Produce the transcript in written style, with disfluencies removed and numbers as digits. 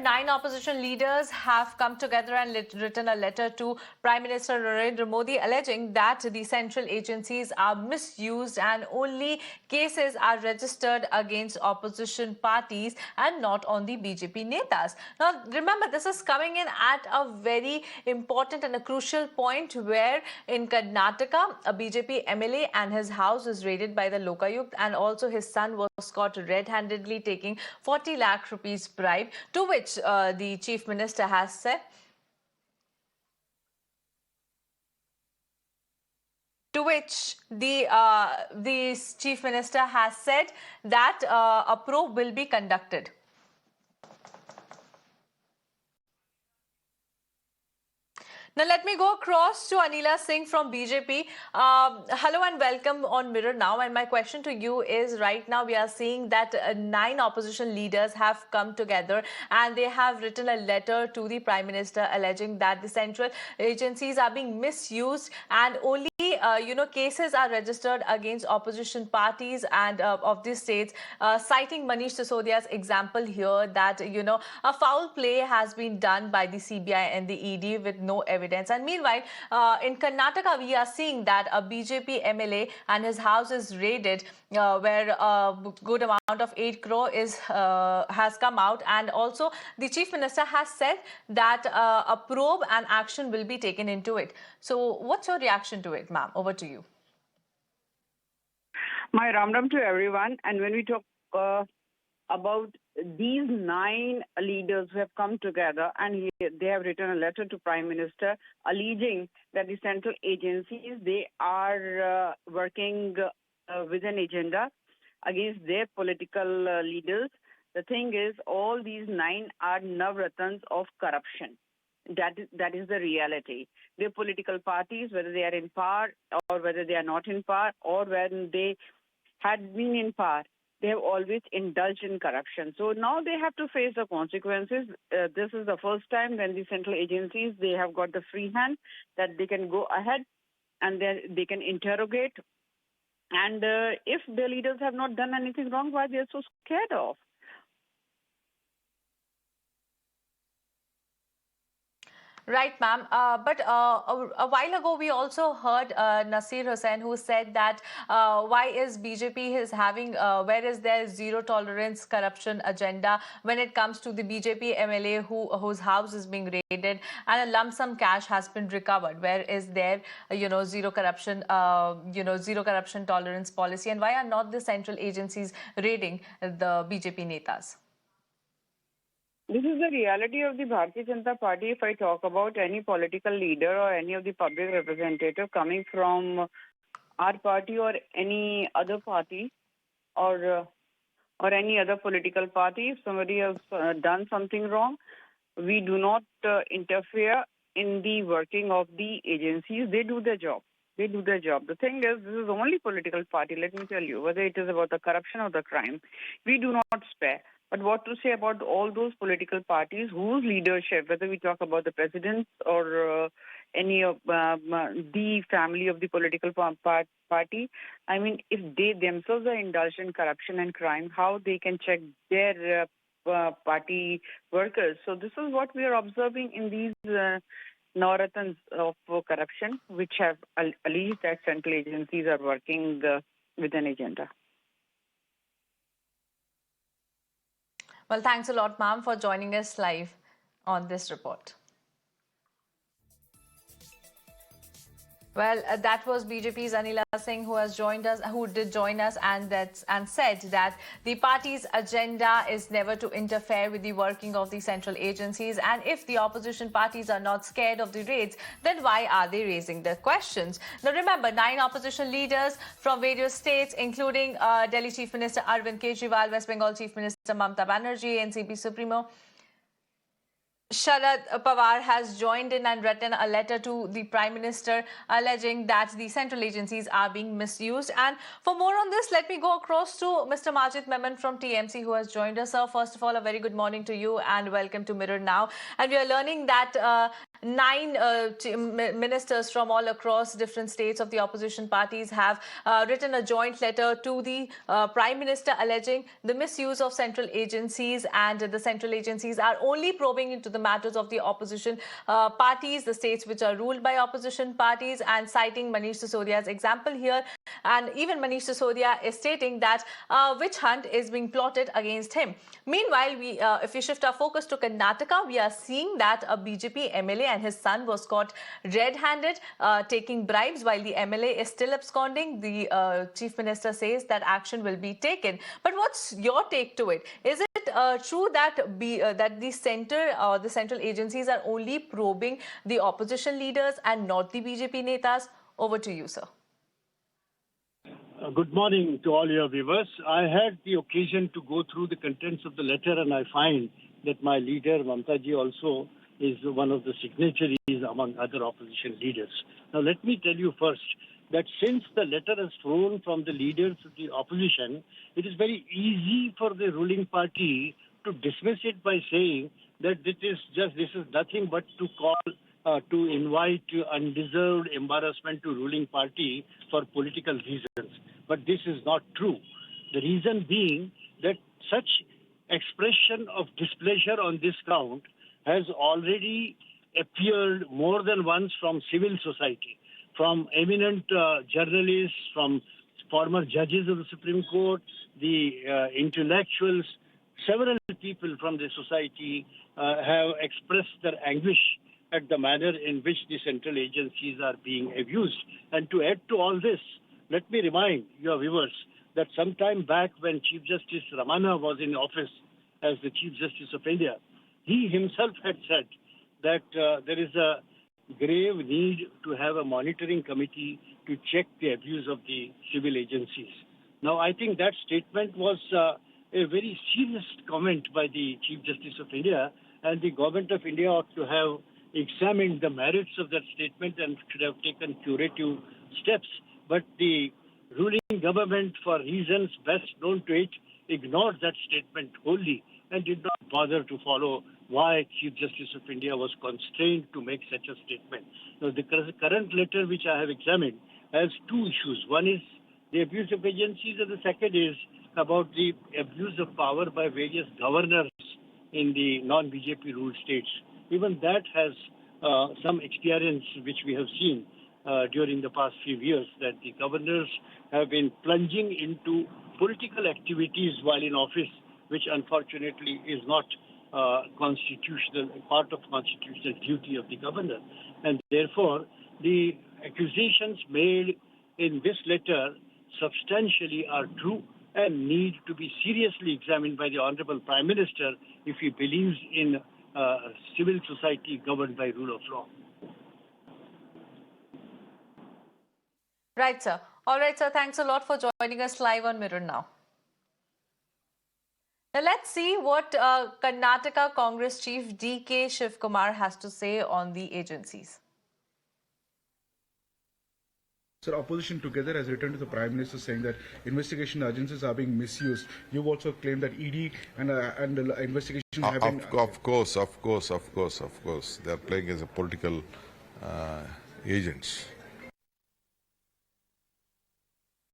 9 opposition leaders have come together and written a letter to Prime Minister Narendra Modi alleging that the central agencies are misused and only cases are registered against opposition parties and not on the BJP netas. Now, remember, this is coming in at a very important and a crucial point where in Karnataka, a BJP MLA and his house was raided by the Lokayukt, and also his son was caught red-handedly taking 40 lakh rupees bribe, to which the Chief Minister has said Chief Minister has said that a probe will be conducted. Now, let me go across to Anila Singh from BJP. Hello and welcome on Mirror Now. And my question to you is, right now we are seeing that 9 opposition leaders have come together and they have written a letter to the Prime Minister alleging that the central agencies are being misused and only cases are registered against opposition parties and of these states, citing Manish Sisodia's example here that, a foul play has been done by the CBI and the ED with no evidence. And meanwhile, in Karnataka, we are seeing that a BJP MLA and his house is raided, where a good amount of 8 crore has come out. And also, the Chief Minister has said that a probe and action will be taken into it. So, what's your reaction to it, ma'am? Over to you. My ram to everyone. And when we talk about these 9 leaders who have come together and they have written a letter to Prime Minister alleging that the central agencies, they are working with an agenda against their political leaders. The thing is, all these 9 are navratans of corruption. That is the reality. Their political parties, whether they are in power or whether they are not in power, or when they had been in power, they have always indulged in corruption. So now they have to face the consequences. This is the first time when the central agencies, they have got the free hand that they can go ahead and they can interrogate. And if the leaders have not done anything wrong, why they are so scared of? Right, ma'am. But a while ago, we also heard Nasir Hussain, who said that why is BJP where is there zero tolerance corruption agenda when it comes to the BJP MLA whose house is being raided and a lump sum cash has been recovered? Where is there, zero corruption tolerance policy, and why are not the central agencies raiding the BJP netas? This is the reality of the Bharatiya Janata Party. If I talk about any political leader or any of the public representative coming from our party or any other party or any other political party, if somebody has done something wrong, we do not interfere in the working of the agencies. They do their job. The thing is, this is the only political party, let me tell you, whether it is about the corruption or the crime, we do not spare. But what to say about all those political parties whose leadership, whether we talk about the president or any of the family of the political party, I mean, if they themselves are indulged in corruption and crime, how they can check their party workers? So this is what we are observing in these Navratans of corruption, which have alleged that central agencies are working with an agenda. Well, thanks a lot, ma'am, for joining us live on this report. Well, that was BJP's Anila Singh who did join us and said that the party's agenda is never to interfere with the working of the central agencies. And if the opposition parties are not scared of the raids, then why are they raising the questions? Now, remember, 9 opposition leaders from various states, including Delhi Chief Minister Arvind Kejriwal, West Bengal Chief Minister Mamta Banerjee, NCP Supremo Sharad Pawar has joined in and written a letter to the Prime Minister alleging that the central agencies are being misused. And for more on this, let me go across to Mr. Majid Memon from TMC who has joined us. Sir, first of all, a very good morning to you and welcome to Mirror Now. And we are learning that nine ministers from all across different states of the opposition parties have written a joint letter to the Prime Minister alleging the misuse of central agencies, and the central agencies are only probing into the matters of the opposition parties, the states which are ruled by opposition parties, and citing Manish Sisodia's example here. And even Manish Sisodia is stating that witch hunt is being plotted against him. Meanwhile, if we shift our focus to Karnataka, we are seeing that a BJP MLA and his son was caught red-handed taking bribes while the MLA is still absconding. The Chief Minister says that action will be taken. But what's your take to it? Is it true that the central agencies are only probing the opposition leaders and not the BJP netas? Over to you, sir. Good morning to all your viewers. I had the occasion to go through the contents of the letter, and I find that my leader, Mamtaji, also is one of the signatories among other opposition leaders. Now, let me tell you first that since the letter has flown from the leaders of the opposition, it is very easy for the ruling party to dismiss it by saying that this is nothing but to invite undeserved embarrassment to ruling party for political reasons. But this is not true. The reason being that such expression of displeasure on this count has already appeared more than once from civil society, from eminent journalists, from former judges of the Supreme Court, the intellectuals. Several people from the society have expressed their anguish at the manner in which the central agencies are being abused. And to add to all this, let me remind your viewers that some time back when Chief Justice Ramana was in office as the Chief Justice of India, he himself had said that there is a grave need to have a monitoring committee to check the abuse of the civil agencies. Now, I think that statement was a very serious comment by the Chief Justice of India, and the Government of India ought to have examined the merits of that statement and should have taken curative steps. But the ruling government, for reasons best known to it, ignored that statement wholly and did not bother to follow why Chief Justice of India was constrained to make such a statement. Now, the current letter which I have examined has two issues. One is the abuse of agencies, and the second is about the abuse of power by various governors in the non-BJP ruled states. Even that has some experience which we have seen during the past few years, that the governors have been plunging into political activities while in office, which unfortunately is not part of constitutional duty of the governor. And therefore, the accusations made in this letter substantially are true and need to be seriously examined by the Honorable Prime Minister if he believes in civil society governed by rule of law. Right, sir. All right, sir. Thanks a lot for joining us live on Mirror Now. Now, let's see what Karnataka Congress Chief D.K. Shivkumar has to say on the agencies. Sir, opposition together has written to the Prime Minister saying that investigation agencies are being misused. You've also claimed that ED and the investigation have been... Of course. They are playing as a political agents.